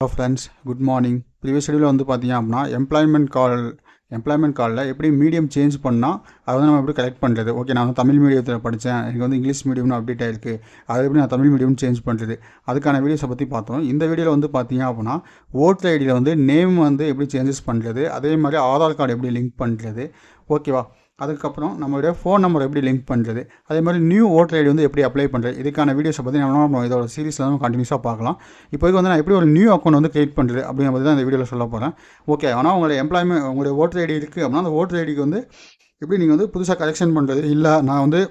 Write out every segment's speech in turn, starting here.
Hello friends, good morning. Previous ஷெடியூலில் வந்து பார்த்தீங்க அப்படின்னா எம்ப்ளாய்மெண்ட் காலில் எப்படி மீடியம் சேஞ்ச் பண்ணால் அதை வந்து நம்ம எப்படி கலெக்ட் பண்ணுறது. ஓகே, நான் வந்து தமிழ் மீடியத்தில் படித்தேன், எனக்கு வந்து இங்கிலீஷ் மீடியம்னு அப்டேட் ஆகிருக்கு, அதை எப்படி நான் தமிழ் மீடியம் சேஞ்ச் பண்ணுறது, அதுக்கான வீடியோஸை பற்றி பார்த்தோம். இந்த வீடியோவில் வந்து பார்த்தீங்க அப்படின்னா ஓட்டர் ஐடியில் வந்து நேம் வந்து எப்படி சேஞ்சஸ் பண்ணுறது, அதே மாதிரி ஆதார் கார்டு எப்படி லிங்க் பண்ணுறது, ஓகேவா. அதுக்கப்புறம் நம்மளுடைய ஃபோன் நம்பர் எப்படி லிங்க் பண்ணுறது, அதே மாதிரி நியூ ஓட்டர் ஐடி வந்து எப்படி அப்ளை பண்ணுறது, இதுக்கான வீடியோஸை பற்றி நம்ம இதோட சீரிஸில் நம்ம கண்டினியூஸாக பார்க்கலாம். இப்போது வந்து நான் எப்படி ஒரு நியூ அக்கௌண்ட் வந்து கிரியேட் பண்ணுறது அப்படிங்கிற பற்றி தான் இந்த வீடியோவில் சொல்ல போகிறேன். ஓகே, ஆனால் உங்களுடைய ஓட்டர் ஐடி இருக்குது அப்படின்னா அந்த ஓட்டர் ஐடிக்கு வந்து எப்படி நீங்கள் வந்து புதுசாக கரெக்ஷன் பண்ணுறது, இல்லை நான் வந்து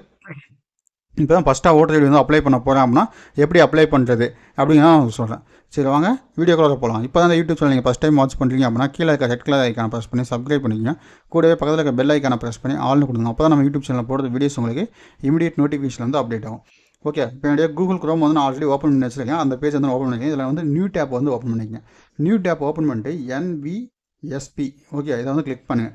இப்போ தான் ஃபஸ்ட்டாக ஓட்டர் ஐடி வந்து அப்ளை பண்ண போகிறேன் அப்படின்னா எப்படி அப்ளை பண்ணுறது அப்படிங்கிறத நான் சொல்கிறேன். சரி, வாங்க வீடியோக்குள்ளே போகலாம். இப்போ தான் யூடியூப் சேனல் நீங்கள் ஃபஸ்ட் டைம் வாட்ச் பண்ணுறீங்க அப்படின்னா கீழே இருக்க ரெட் கலர் ஐக்கான ப்ரெஸ் பண்ணி சப்ஸ்கிரைப் பண்ணிக்கங்க. கூடவே பக்கத்தில் இருக்க பெல் ஐக்கான ப்ரெஸ் பண்ணி ஆல்னு கொடுங்க. அப்போ தான் நம்ம யூடியூப் சேனலில் போடுற வீடியோஸ் உங்களுக்கு இமீடியட் நோட்டிஃபிகேஷன் வந்து அப்டேட் ஆகும். ஓகே, இப்போ என்னுடைய கூகுள் குரோம் வந்து நான் ஆல்ரெடி ஓப்பன் பண்ணி வச்சுருக்கேன். அந்த பேஜ் வந்து ஓப்பன் பண்ணிக்கேன். இதில் வந்து நியூ டேப் வந்து ஓப்பன் பண்ணிக்கங்க. நியூ டேப் ஓப்பன் பண்ணிட்டு NVSP ஓகே, இதை வந்து கிளிக் பண்ணுங்கள்.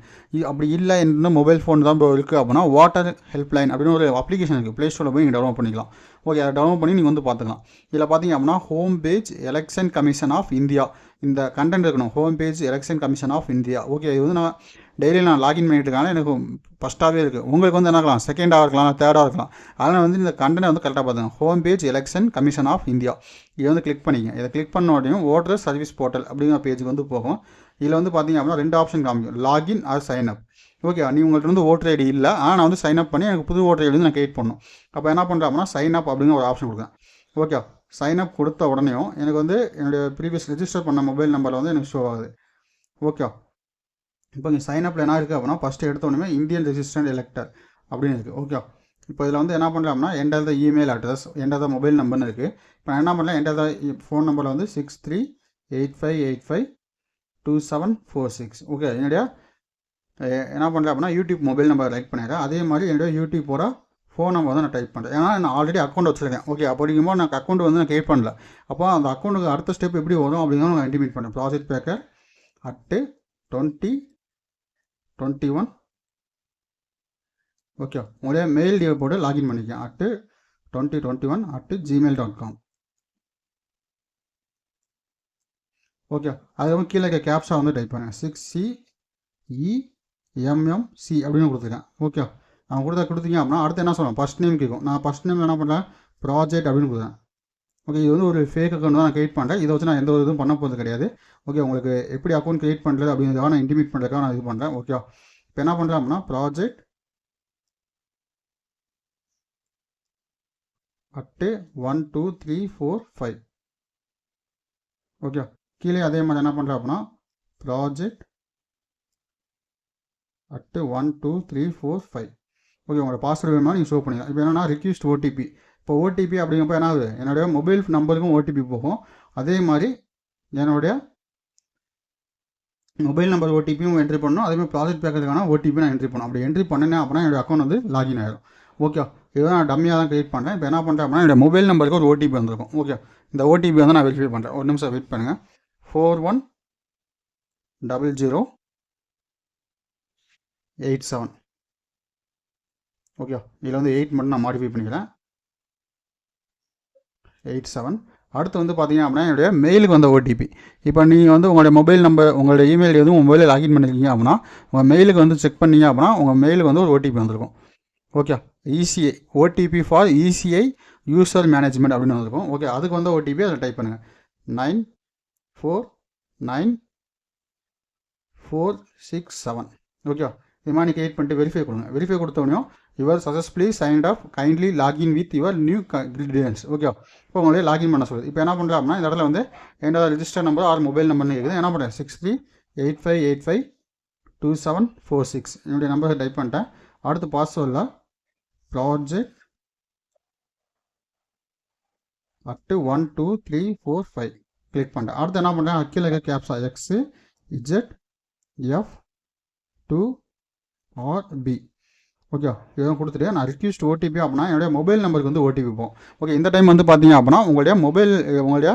அப்படி இல்லை என்ன மொபைல் ஃபோன் தான் இருக்குது அப்படின்னா வாட்டர் ஹெல்ப்லைன் அப்படின்னு ஒரு அப்ளிகேஷன் இருக்குது, ப்ளே ஸ்டோரில் போய் நீங்கள் டவுன்லோட் பண்ணிக்கலாம். ஓகே, அதை டவுன்லோட் பண்ணி நீங்கள் வந்து பார்த்துக்கலாம். இதில் பார்த்தீங்க அப்படின்னா home page election commission of India இந்த கண்டென்ட் இருக்கணும். Home page election commission of India. Okay, இது வந்து நான் டெய்லி நான் லாகின் பண்ணிட்டு இருக்கேன். எனக்கு ஃபஸ்ட்டாகவே இருக்குது. உங்களுக்கு வந்து என்ன இருக்கலாம், செகண்டாக இருக்கலாம், தேர்டாக இருக்கலாம். அதனால் வந்து இந்த கண்டென்ட் வந்து கரெக்டாக பார்த்துங்க. Home page election commission of India இதை வந்து கிளிக் பண்ணிங்க. இதை கிளிக் பண்ண உடனே ஓட்டர் சர்வீஸ் போர்ட்டல் அப்படிங்கிற பேஜுக்கு வந்து போகும். இதில் வந்து பார்த்தீங்க அப்படின்னா 2 ஆப்ஷன் காமிக்கும், login or sign up. Okay, நீ உங்கள்கிட்ட வந்து ஓட்டர் ஐடி இல்லை, ஆனால் நான் வந்து சைன் அப் பண்ணி எனக்கு புது ஓட்டர் ஐடி வந்து நான் கிரியேட் பண்ணணும். அப்போ என்ன பண்ணுறேன் அப்படின்னா சைன் அப் அப்படிங்கிற ஒரு ஆப்ஷன் கொடுக்குறேன். ஓகே, சைன் அப் கொடுத்த உடனேயும் எனக்கு வந்து என்னுடைய ப்ரீவியஸ் ரெஜிஸ்டர் பண்ண மொபைல் நம்பரில் வந்து எனக்கு ஷோ ஆகுது. ஓகே, இப்போ இங்கே சைன் அப்பில் என்ன இருக்குது அப்படின்னா ஃபஸ்ட்டு எடுத்தோடனே இந்தியன் ரெஜிஸ்டர்ட் எலெக்டர் அப்படின்னு இருக்குது. ஓகே, இப்போ இதில் வந்து என்ன பண்ணுறேன் அப்படின்னா enter the email address, enter the mobile நம்பர்னு இருக்குது. இப்போ நான் என்ன பண்ணலாம், என்டர் த ஃபோன் நம்பரில் வந்து 6385852746. ஓகே, என்னுடைய என்ன பண்ணுறேன் அப்படின்னா யூடியூப் மொபைல் நம்பர் ரைட் பண்ணிடுறேன். அதே மாதிரி என்னுடைய யூடியூப்போட ஃபோன் நம்பர் வந்து நான் டைப் பண்ணுறேன். ஏன்னா நான் ஆல்ரெடி அக்கௌண்ட் வச்சுருக்கேன். ஓகே, அப்படிங்கும்போது நான் அக்கௌண்ட் வந்து நான் கிரியேட் பண்ணல. அப்போ அந்த அக்கௌண்ட்டுக்கு அடுத்த ஸ்டெப் எப்படி வரும் அப்படிங்கிறத நான் இன்டிமேட் பண்ணேன். Project Baker @2021. ஓகே, உங்களுடைய மெயில் டிவை போட்டு லாகின் பண்ணிக்கேன். @2021@gmail.com. ஓகே, அது வந்து கீழே இருக்க கேப்ஸா வந்து டைப் பண்ணுங்கள். 6CEMMC அப்படின்னு கொடுத்துருக்கேன். ஓகே, அவங்க கொடுத்தீங்க அப்படின்னா அடுத்து என்ன சொல்லணும், ஃபஸ்ட் நேம் கேட்கும். நான் ஃபஸ்ட் நேம் என்ன பண்ணுறேன், ப்ராஜெக்ட் அப்படின்னு கொடுக்குறேன். ஓகே, இது வந்து ஒரு ஃபேக் அக்கௌண்ட் தான் நான் கிரியேட் பண்ணுறேன். இதை வச்சு நான் எந்த ஒரு இதுவும் பண்ண போகிறது கிடையாது. ஓகே, உங்களுக்கு எப்படி அக்கௌண்ட் கிரியேட் பண்ணுறது அப்படிங்கிறதுக்காக நான் இன்டிமேட் பண்ணுறதுக்காக நான் இது பண்ணுறேன். ஓகே, இப்போ என்ன பண்ணுறேன் அப்படின்னா ப்ராஜெக்ட் @12345. ஓகே, கீழே அதே மாதிரி என்ன பண்ணுறேன் அப்படின்னா ப்ராஜெக்ட் @12345. ஓகே, உங்களோட பாஸ்வேர்டு வேணுமா நீங்கள் ஷோ பண்ணிக்கலாம். இப்போ என்னன்னா ரிக்வெஸ்ட் ஓடிபி. இப்போ ஓடிபி அப்படிங்கிறப்ப என்ன ஆகுது, என்னுடைய மொபைல் நம்பருக்கும் ஓடிபி போகும். அதே மாதிரி என்னுடைய மொபைல் நம்பர் ஓடிபியும் என்ட்ரி பண்ணணும். அதேமாதிரி ப்ராஜெக்ட் பேக்கருக்கான ஓடிபி நான் என்ட்ரி பண்ணணும். அப்படி என்ட்ரி பண்ணினேன் அப்படின்னா என்னுடைய அக்கௌண்ட் வந்து லாகின் ஆகிடும். ஓகே, இதை நான் டம்மியாக தான் கிரியேட் பண்ணுறேன். இப்போ என்ன பண்ணுறேன் அப்படின்னா என்னுடைய மொபைல் நம்பருக்கு ஒரு ஓடிபி வந்திருக்கும். ஓகே, இந்த ஓடிபி வந்து நான் வெரிஃபை பண்ணுறேன். ஒரு நிமிஷம் வெயிட் பண்ணுங்கள். 410087. ஓகே, இதில் வந்து 8 மட்டும் நான் மாடிஃபை பண்ணிக்கிறேன். 87. அடுத்து வந்து பார்த்தீங்க அப்படின்னா என்னுடைய மெயிலுக்கு வந்த ஓடிபி. இப்போ நீங்கள் வந்து உங்களுடைய மொபைல் நம்பர், உங்களுடைய இமெயில் வந்து உங்கள் மொபைலில் லாகின் பண்ணியிருக்கீங்க அப்படின்னா உங்கள் மெயிலுக்கு வந்து செக் பண்ணீங்க அப்படின்னா உங்கள் மெயிலுக்கு வந்து ஒரு ஓடிபி வந்திருக்கும். Okay, ECI OTP for ECI user management அப்படின்னு வந்திருக்கும். ஓகே, அதுக்கு வந்து ஓடிபி அதில் டைப் பண்ணுங்கள். 949467. ஓகே, இது மாதிரி கிரியேட் பண்ணிட்டு வெரிஃபை கொடுங்க. வெரிஃபை கொடுத்தோடனே your successfully signed off kindly login with your new credentials. Okay, இப்போ உங்களே லாகின் பண்ண சொல்லுது. இப்போ என்ன பண்ணுறேன் அப்படின்னா இந்த இடத்துல வந்து என்னோட ரெஜிஸ்டர் நம்பர் ஆர் மொபைல் நம்பர்னு இருக்குது. என்ன பண்ணுறேன் 6385852746 என்னுடைய நம்பரை டைப் பண்ணிட்டேன். அடுத்து பாஸ்வேர்டில் ப்ராஜெக்ட் @12345 கிளிக் பண்ணிட்டேன். அடுத்து என்ன பண்ணுறேன், கீழே இருக்க கேப்ஸா XZF2RB. ஓகே, இதெல்லாம் கொடுத்துட்டு நான் ரிக்வெஸ்ட் ஓடிபி அப்படின்னா என்னுடைய மொபைல் நம்பருக்கு வந்து ஓடிபி போகும். ஓகே, இந்த டைம் வந்து பார்த்தீங்க அப்படின்னா உங்களுடைய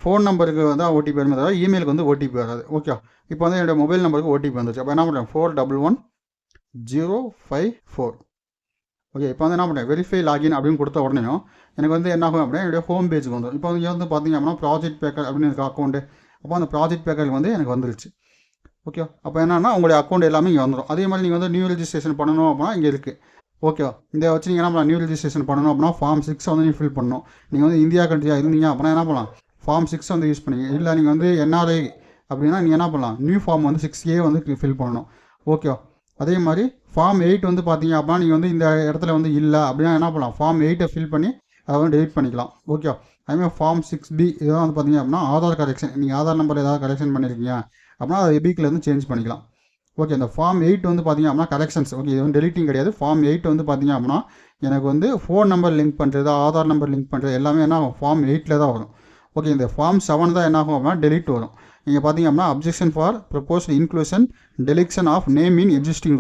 ஃபோன் நம்பருக்கு வந்து ஓடிபி வருமே தவிர இமெயிலுக்கு வந்து ஓடிபி வராது. ஓகே, இப்போ வந்து என்னுடைய மொபைல் நம்பருக்கு ஓடிபி வந்துச்சு. அப்போ என்ன பண்ணுறேன் 411054. ஓகே, இப்போ வந்து என்ன பண்ணுறேன் வெரிஃபை லாகின் அப்படின்னு கொடுத்த உடனேயும் எனக்கு வந்து என்ன ஆகும் அப்படின்னா என்னுடைய ஹோம் பேஜுக்கு வந்துடும். இப்போ இங்கே வந்து பார்த்தீங்க அப்படின்னா ப்ராஜெக்ட் பேக்கர் அப்படின்னு இருக்க அக்கௌண்ட்டு அப்போ அந்த ப்ராஜெக்ட் பேக்கர் வந்து எனக்கு வந்துருச்சு. ஓகே, அப்போ என்னன்னா உங்களுடைய அக்கௌண்ட் எல்லாமே இங்கே வந்துடும். அதே மாதிரி நீங்கள் வந்து நியூ ரெஜிஸ்ட்ரேஷன் பண்ணணும் அப்படின்னா இங்கே இருக்குது. ஓகேவா, இதை வச்சு நீங்கள் என்ன பண்ணலாம், நியூ ரெஜிஸ்ட்ரேஷன் பண்ணணும் அப்படின்னா ஃபார்ம் 6 வந்து நீங்கள் ஃபில் பண்ணணும். நீங்கள் வந்து இந்தியா கண்ட்ரியாக இருந்தீங்க அப்படின்னா என்ன பண்ணலாம், ஃபார்ம் 6 வந்து யூஸ் பண்ணிங்க. இல்லை நீங்கள் வந்து NRI அப்படின்னா நீங்கள் என்ன பண்ணலாம், நியூ ஃபார்ம் வந்து 6A வந்து ஃபில் பண்ணணும். ஓகேவா, அதே மாதிரி ஃபார்ம் 8 வந்து பார்த்தீங்க அப்படின்னா நீங்கள் வந்து இந்த இடத்துல வந்து இல்லை அப்படின்னா என்ன பண்ணலாம், ஃபார்ம் 8 ஃபில் பண்ணி அதை வந்து டெலிட் பண்ணிக்கலாம். ஓகேவா, அதேமாதிரி ஃபார்ம் 6B இதெல்லாம் வந்து பார்த்தீங்க அப்படின்னா ஆதார் கரெக்ஷன், நீங்கள் ஆதார் நம்பர் ஏதாவது கரெக்ஷன் பண்ணியிருக்கீங்க அப்படின்னா அதை எபிக்லேருந்து சேஞ்ச் பண்ணிக்கலாம். ஓகே, இந்த ஃபார்ம் 8 வந்து பார்த்தீங்க அப்படின்னா கரெக்ஷன்ஸ். ஓகே, இது வந்து டெலிட்டிங் கிடையாது. ஃபார்ம் 8 வந்து பார்த்தீங்க அப்படின்னா எனக்கு வந்து ஃபோன் நம்பர் லிங்க் பண்ணுறது, ஆதார் நம்பர் லிங்க் பண்ணுறது எல்லாமே என்ன ஆகும், ஃபார்ம் 8 தான் வரும். ஓகே, இந்த ஃபார்ம் 7 தான் என்ன ஆகும் அப்படின்னா டெலிட் வரும். நீங்கள் பார்த்தீங்க அப்படின்னா objection for proposed inclusion deletion of name in existing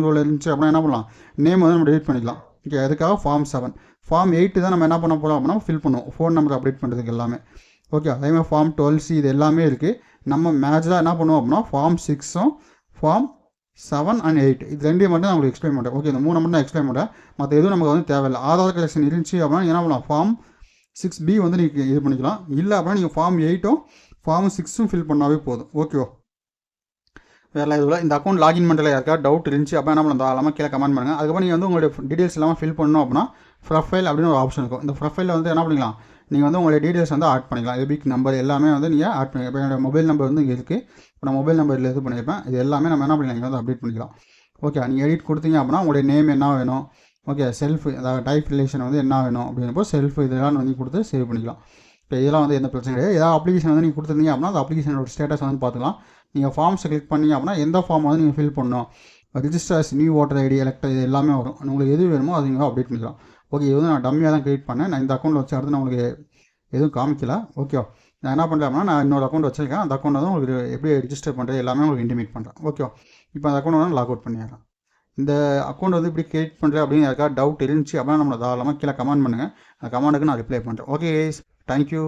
roll இருந்துச்சு அப்படின்னா என்ன பண்ணலாம், நேம் வந்து நம்ம டெலிட் பண்ணிக்கலாம். ஓகே, அதுக்காக ஃபார்ம் 7. ஃபார்ம் 8 தான் நம்ம என்ன பண்ண போகிறோம் அப்படின்னா ஃபில் பண்ணுவோம், ஃபோன் நம்பர் அப்டேட் பண்ணுறதுக்கு எல்லாமே. ஓகே, அதேமாதிரி ஃபார்ம் 12C இது எல்லாமே இருக்குது. நம்ம மேட்சாக என்ன பண்ணுவோம் அப்படின்னா ஃபார்ம் 6ம் ஃபார்ம் 7 and 8 இது ரெண்டையும் மட்டும் நான் உங்களுக்கு எக்ஸ்பிளைன் பண்ணுறேன். ஓகே, இந்த 3 மட்டும் நான் எக்ஸ்பிளைன் பண்ணுறேன், மற்ற எதுவும் நமக்கு வந்து தேவையில்லை. ஆதார் கரெக்ஷன் இருந்துச்சு அப்படின்னா என்ன பண்ணலாம், ஃபார்ம் 6B வந்து நீங்கள் இது பண்ணிக்கலாம். இல்லை அப்படின்னா நீங்கள் ஃபார்ம் 8ம் ஃபார்ம் 6ம் ஃபில் பண்ணாவே போதும். ஓகேவா, வேறு இதில் இந்த அக்கௌண்ட் லாகின் பண்ணுறதுல யாருக்கா டவுட் இருந்துச்சு அப்படின்னா என்ன பண்ணலாம், தாராளமாக கீழே கமெண்ட் பண்ணுங்கள். அதுக்கப்புறம் நீங்கள் வந்து உங்களுடைய டீட்டெயில்ஸ் எல்லாமே ஃபில் பண்ணணும் அப்படின்னா ப்ரொஃபைல் அப்படின்னு ஒரு ஆப்ஷன் இருக்கும். இந்த ப்ரொஃபைலில் வந்து என்ன பண்ணிக்கலாம், நீங்கள் வந்து உங்களுடைய டீட்டெயில்ஸ் வந்து ஆட் பண்ணிக்கலாம். எபிக் நம்பர் எல்லாமே வந்து நீங்கள் ஆட் பண்ணிக்கலாம். இப்போ என்னோட மொபைல் நம்பர் வந்து இங்கே இருக்குது. இப்போ நான் மொபைல் நம்பரில் இது பண்ணியிருப்பேன். இது எல்லாமே நம்ம என்ன பண்ணிக்கலாம், நீங்கள் வந்து அப்டேட் பண்ணிக்கலாம். ஓகே, நீங்கள் எடிட் கொடுத்தீங்க அப்படின்னா உங்களுடைய நேம் என்ன வேணும், ஓகே, செல்ஃப் அதாவது டைப் ரிலேஷன் வந்து என்ன வேணும் அப்படின்றப்போ செல்ஃப் இதெல்லாம் வந்து கொடுத்து சேவ் பண்ணிக்கலாம். இப்போ இதெல்லாம் வந்து எந்த பிரச்சனை கிடையாது. ஏதாவது அப்ளிகேஷன் வந்து நீங்கள் கொடுத்துருந்தீங்க அப்படின்னா அந்த அப்ளிகேஷனோட ஸ்டேட்டஸ் வந்து பார்த்துக்கலாம். நீங்கள் ஃபார்ம்ஸை கிளிக் பண்ணிங்க அப்படின்னா எந்த ஃபார்ம் வந்து நீங்கள் ஃபில் பண்ணணும், registers, new voter ID, elector, இது எல்லாமே வரும். உங்களுக்கு எது வேணுமோ அது நீங்கள் அப்டேட் பண்ணிக்கலாம். ஓகே, இது வந்து நான் டம்மியாக தான் க்ரியேட் பண்ணேன். நான் இந்த அக்கௌண்ட் வச்சு அடுத்து நான் உங்களுக்கு எதுவும் காமிக்கல. ஓகேவா, நான் என்ன பண்ணுறேன் அப்படின்னா நான் இன்னொரு அக்கௌண்ட் வச்சிருக்கேன். அந்த அக்கௌண்ட் வந்து உங்களுக்கு எப்படி ரிஜிஸ்டர் பண்ணுறது எல்லாமே உங்களுக்கு இன்டிமேட் பண்ணுறேன். ஓகேவா, இப்போ அந்த அக்கௌண்ட் வந்து லாக் அவுட் பண்ணிடுறேன். இந்த அக்கௌண்ட் வந்து இப்படி கிரியேட் பண்ணுறேன் அப்படின்னு யாருக்கா டவுட் இருந்துச்சு அப்படின்னா நம்மளை தாராளமாக கீழே கமெண்ட் பண்ணுங்கள். அந்த கமெண்ட்டுக்கு நான் ரிப்ளை பண்ணுறேன். Okay, thank you.